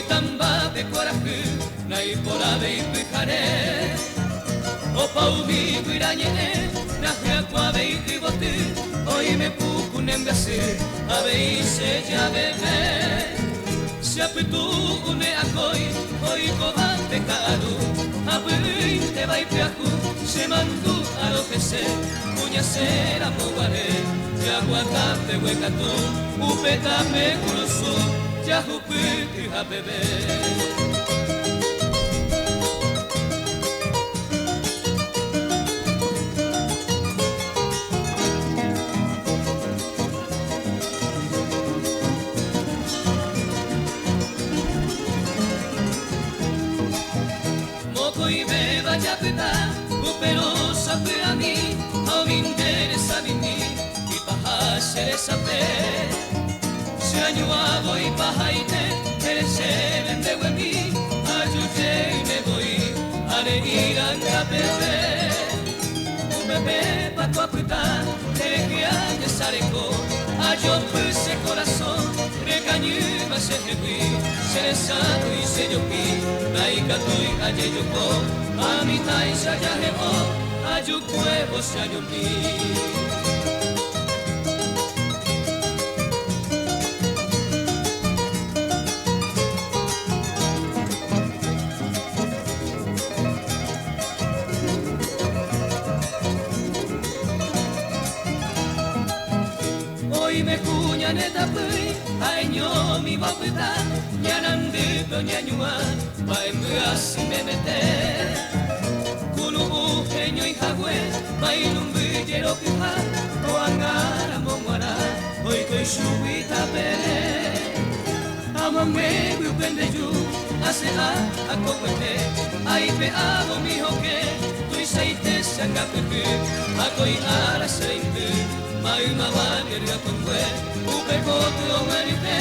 Tamba de coraje, nai pora de pijare. Opa ubi guirañe, naja cuave y bote. Hoy me puku nembase, ave se ya bebé. Se apetu une akoi, hoy coba pecado. Abre te va y peaju, se mandó a lo que se. Puñasera mogare, ya guardate huecato, upeta me coloso. Ya hupi ha bebé. Moco y beba ya peta, pero sabe a mí, a mí interesa a mí, y paja se le sabe. Se añuado y pajaite, eres el endeuemi, ayude y me voy, a ir a bebé. Un bebé pa' tu apretar, eres que haya sareco, a yo puse corazón, recañé más el jepi, se le sano y se yo pi, naika tu y aye yo co, a mi tai se haya jebo, a yo cuevo se haya pi. Me cuña neta pui, año mi bapeta, ñanande doña ñua, pa embuas y me mete. Kunu genio y jagüe, pa ilumbillero pija, o angara monguara, hoy coi subita pele. Amame guipende yu, hace a cocuete, ahí pe amo mi hoque, tu y seite sangapepe, a coi ara seinte. Mai una vaga con que, upe cote o merite,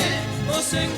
o sen